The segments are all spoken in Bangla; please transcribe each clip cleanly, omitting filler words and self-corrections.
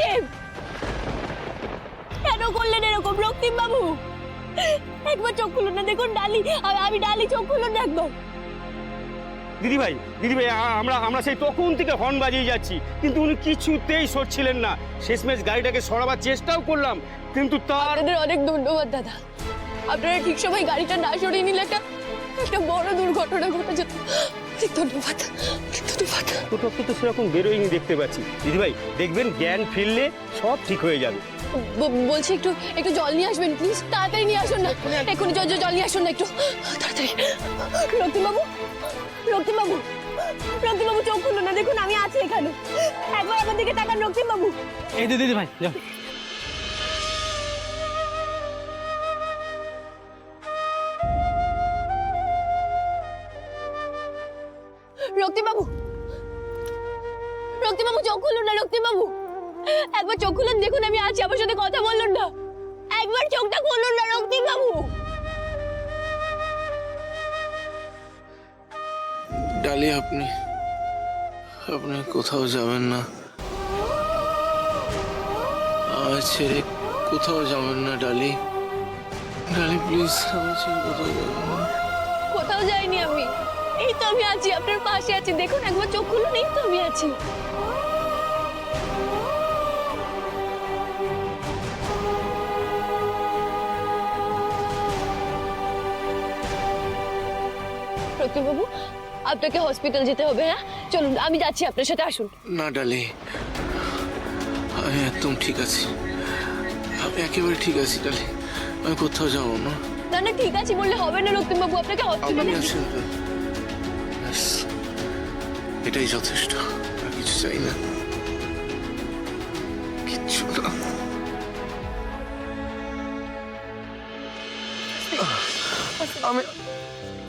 গেছে। কেন করলেন এরকম রক্তিম বাবু? একবার চোখ খুলুন না, দেখুন ডালি, আমি ডালি, চোখ খুলুন না একবার। দিদিভাই আমরা সেই তখন থেকে হর্ন বাজিয়ে যাচ্ছি, কিন্তু উনি কিছুতেই সরছিলেন না। শেষমেশ গাড়িটাকে সরাবার চেষ্টাও করলাম, কিন্তু তার আপনাদের অনেক ধন্যবাদ দাদা। আপনারা ঠিক সময় গাড়িটা না সরিয়ে নিলে একটা বড় দুর্ঘটনা ঘটে যেত। ধন্যবাদ, ধন্যবাদ। টোটো তো সেরকম বেরোয়নি দেখতে পাচ্ছি। দিদিভাই দেখবেন জ্ঞান ফিরলে সব ঠিক হয়ে যাবে। বলছি একটু জল নিয়ে আসবেন প্লিজ, তাড়াতাড়ি নিয়ে আসুন না, এক্ষুনি জল নিয়ে আসুন না, একটু তাড়াতাড়ি। রক্তিম বাবু, রক্তিম বাবু, রক্তিম বাবু চোখ খুলুন না, দেখুন আমি আছি এখানে, একবার আমার দিকে তাকান রক্তিম বাবু। এই দিদি ভাই যাও। রক্তিম বাবু, রক্তিম বাবু চোখ খুলুন না, রক্তিম বাবু একবার চোখ খুলুন, দেখুন আমি আছি, আমার সাথে কথা বলুন না, একবার চোখটা খুলুন না রক্তিম বাবু। ডালি, আপনি কোথাও যাবেন না, আমায় ছেড়ে কোথাও যাবেন না ডালি। ডালি প্লিজ, আমায় ছেড়ে কোথাও যাবেন না। কোথাও যাইনি আমি, এই তো আমি আছি, আপনার পাশে আছি, দেখুন একবার চোখ খুলুন, এই তো আমি আছি। রক্তিম বাবু, আপনাকে হসপিটাল যেতে হবে। হ্যাঁ চলুন, আমি যাচ্ছি, আপনার সাথে আসুন। না ডালি, আমি একদম ঠিক আছি, আমি একেবারে ঠিক আছি ডালি, আমি কোথাও যাবো না। না না, ঠিক আছে বললে হবে না রক্তিম বাবু, আপনাকে আপনি হসপিটালে আছেন তো? ব্যাস, এটাই যথেষ্ট, আর কিছু চাই না, কিচ্ছু না।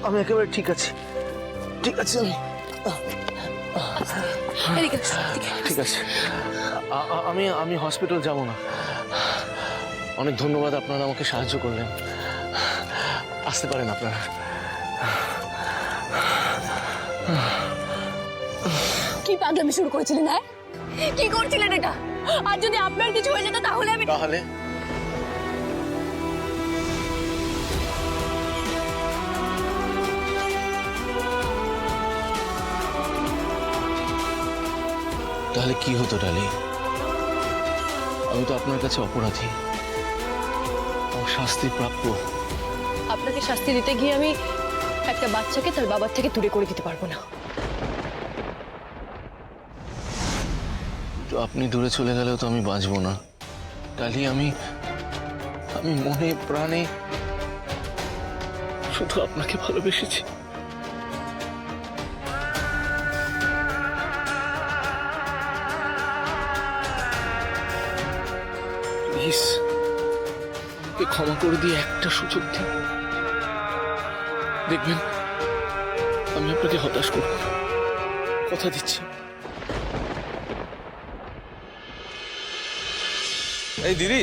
আমি একেবারে ঠিক আছি, ঠিক আছে, এদিকে আসুন, এদিকে। ঠিক আছে। আমি হসপিটাল যাব না। অনেক ধন্যবাদ, আপনারা আমাকে সাহায্য করলেন। আসতে পারেন আপনারা। কি পাগলামি শুরু করেছিলেন? হ্যাঁ কি করছিলেন এটা? আর যদি আপনার কিছু হয়ে যেত তাহলে আমি তাহলে তাহলে কি হতো ডালি? আমি তো আপনার কাছে অপরাধী, আমার শাস্তি প্রাপ্য। আপনাকে শাস্তি দিতে গিয়ে আমি একটা বাচ্চাকে তার বাবার থেকে দূরে করে দিতে পারবো না। তো আপনি দূরে চলে গেলেও তো আমি বাঁচবো না ডালি। আমি মনে প্রাণে শুধু আপনাকে ভালোবেসেছি। প্লিজ আমাকে ক্ষমা করে দিয়ে একটা সুযোগ দিন, দেখবেন আমি আপনাকে হতাশ করব না, কথা দিচ্ছি। এই দিদি,